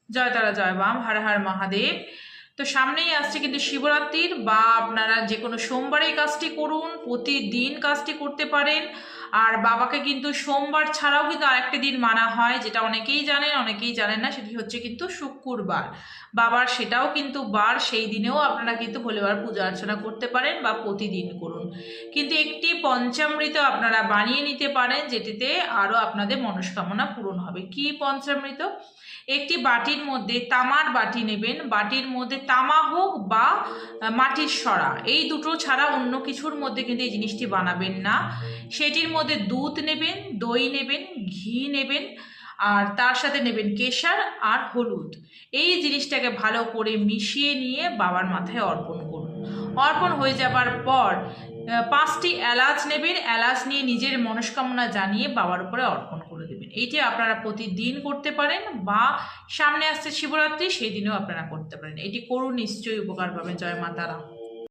জয় তারা জয় বাম, হর হর মহাদেব। তো সামনেই আসছে কিন্তু শিবরাত্রির, বা আপনারা যে কোনো সোমবারে এই কাজটি করুন, প্রতিদিন কাজটি করতে পারেন। আর বাবাকে কিন্তু সোমবার ছাড়াও কিন্তু আরেকটা দিন মানা হয়, যেটা অনেকেই জানেন অনেকেই জানেন না, সেটি হচ্ছে কিন্তু শুক্রবার। বাবার সেটাও কিন্তু বার, সেই দিনেও আপনারা কিন্তু ভোলেবার পূজা অর্চনা করতে পারেন বা প্রতিদিন করুন। কিন্তু একটি পঞ্চামৃত আপনারা বানিয়ে নিতে পারেন, যেটিতে আরও আপনাদের মনস্কামনা পূরণ হবে। কি পঞ্চামৃত? একটি বাটির মধ্যে, তামার বাটি নেবেন, বাটির মধ্যে তামা হোক বা মাটির সরা, এই দুটো ছাড়া অন্য কিছুর মধ্যে কিন্তু এই জিনিসটি বানাবেন না। সেটির মধ্যে দুধ নেবেন, দই নেবেন, ঘি নেবেন, আর তার সাথে নেবেন কেশর আর হলুদ। এই জিনিসটাকে ভালো করে মিশিয়ে নিয়ে বাবার মাথায় অর্পণ করুন। অর্পণ হয়ে যাবার পর 5টি এলাচ নেবেন, এলাচ নিয়ে নিজের মনস্কামনা জানিয়ে বাবার উপরে অর্পণ করে দেবেন। এইটি আপনারা প্রতিদিন করতে পারেন, বা সামনে আসছে শিবরাত্রি, সেই দিনেও আপনারা করতে পারেন। এটি করুন, নিশ্চয়ই উপকার পাবেন। জয় মা তারা।